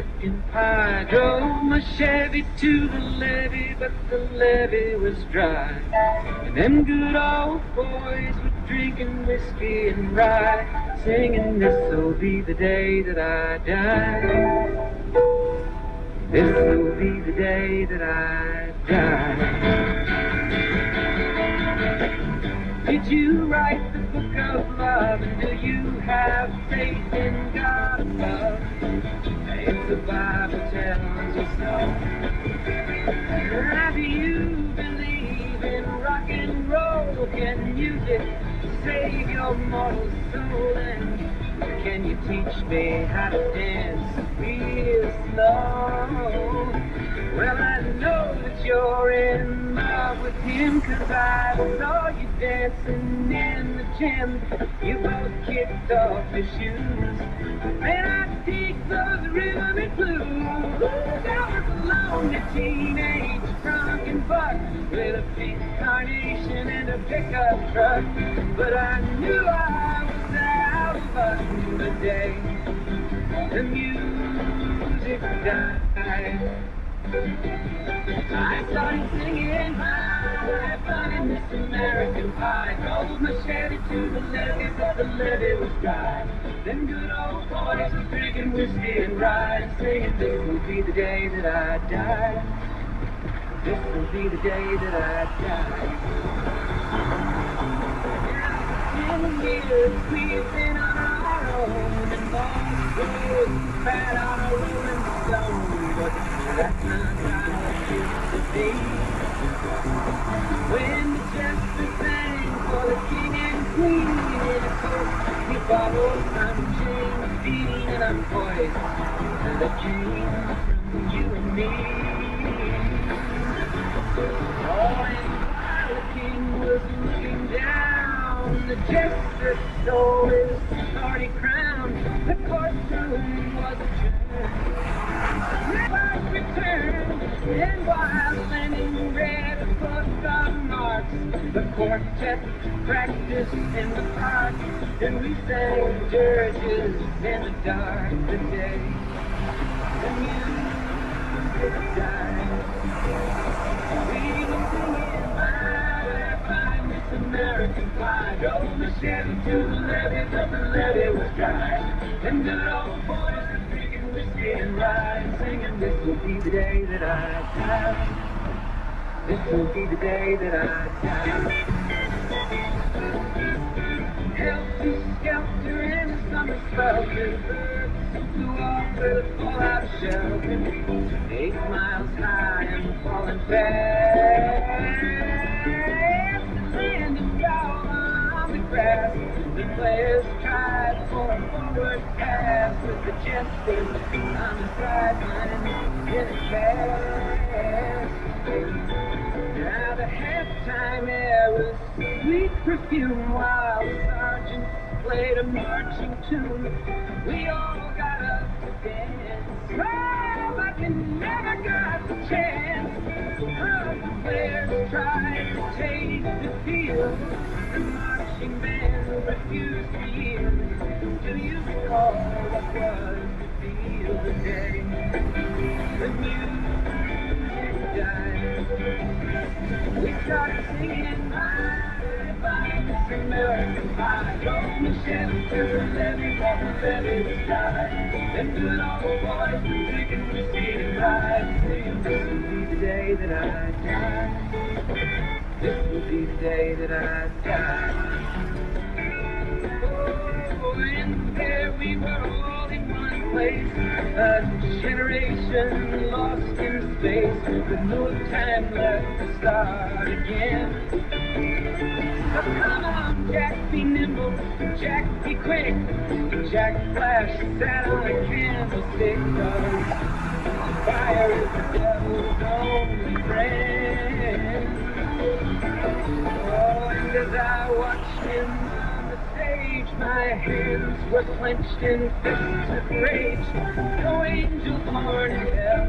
American pie. Drove my Chevy to the levee, but the levee was dry. And them good old boys were drinking whiskey and rye, singing, this'll be the day that I die. This'll be the day that I die. Did you write the book of love, and do you have faith in God above? If the Bible tells you so. How do you believe in rock and roll? Can music save your mortal soul? And can you teach me how to dance real slow? Well, I know that you're in love with him, 'cause I saw you dancing in the gym. You both kicked off your shoes, and I dig those rhythm and blues. That was a lonely teenage drunken buck with a pink carnation and a pickup truck. But I knew I was out of luck the day the music died. I started singing high, flying this American pie. Drove my Chevy to the levee, but the levee was dry. Them good old boys were drinking whiskey and rye, singing, this will be the day that I die. This will be the day that I die. 10 years we've been on our own, and long roads bad on a rolling stone. But that's not how it used to be. When the jester sang for the king and queen, and of course we followed some James Dean, and I'm poised for the dream from you and me. Oh, and while the king was looking down, the jester stole his starry crown. The courtroom was adjourned. Returned, and while Lenin read a book of marks, the quartet practiced in the park, and we sang dirges in the dark. The day the music died, we were singing bye bye Miss American Pie. Drove the Chevy to the levee, but the levee was dry. And good old boys were drinking whiskey and rye, singing, this will be the day that I die. This will be the day that I die. Helter skelter in the summer swelter, birds flew off with a fallout shelter. 8 miles high and falling fast. The land is foul on the grass. The players tried for a forward pass, with the jester on the sideline in a fast. Now the halftime air was sweet perfume, while the sergeant played a marching tune. We all got up to dance, oh, but we never got the chance. The players tried to take the field, the marching band refused to yield. Do you recall what was the deal the day the music died? We started singing bye bye Miss American Pie. Drove the Chevy to the levee, but the levee was dry. Them good old boys were drinking whiskey and rye, saying, this will be the day that I die. This will be the day that I die. Oh, and there we were all in one place, a generation lost in space, with no time left to start again. So come on, Jack, be nimble, Jack, be quick. Jack Flash sat on a candlestick, 'cause fire is the devil's only friend. Oh, and as I watched him on the stage, my hands were clenched in fists of rage. No angel born in hell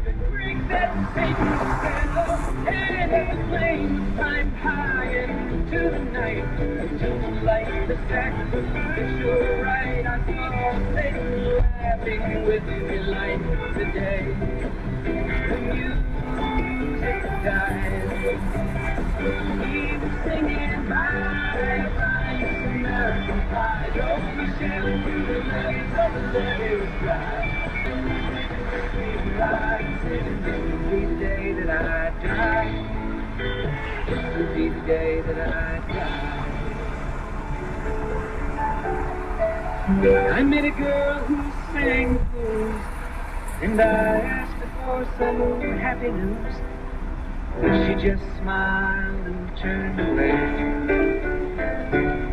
could break that Satan's spell. And as the flames climbed high into the night, to light the sacrificial rite, I saw Satan laugh be with me like today. The music died. He was singing bye, bye, Miss American Pie. Drove me Chevy through the lane, till the levee was dry. This will be the day that I die. This will be the day that I die. I met a girl who sang the blues, and I asked her for some happy news, but she just smiled and turned away.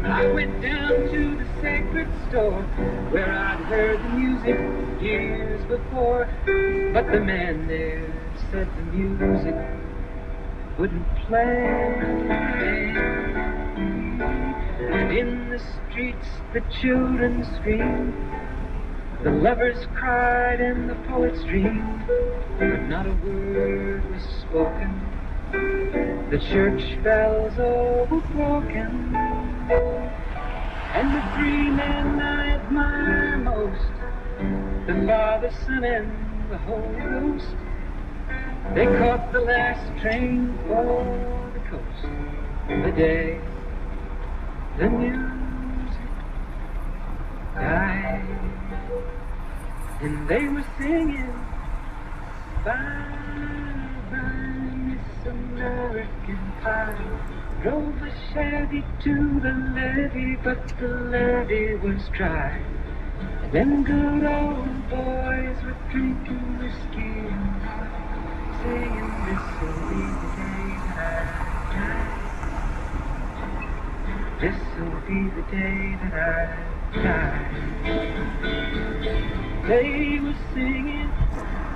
I went down to the sacred store where I'd heard the music years before, but the man there said the music wouldn't play. And in the streets the children screamed, the lovers cried and the poets dreamed, but not a word was spoken. The church bells all were broken, and the three men I admire most, the Father, Son, and the Holy Ghost, they caught the last train for the coast the day the music died. And they were singing bye, bye, Miss American Pie. Drove a Chevy to the levee, but the levee was dry. And them good old boys were drinking whiskey and singing, this will be the day that I die. This will be the day that I die. They were singing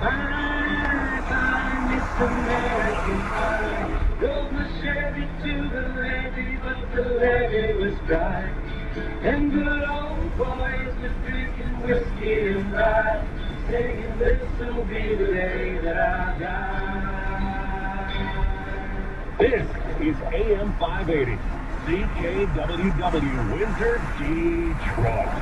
bye, bye, Miss American Pie. Drove my Chevy to the levee, but the levee was dry. And good old boys were drinking whiskey and rye, singing, this will be the day that I die. This is AM 580, CKWW, Windsor, Detroit.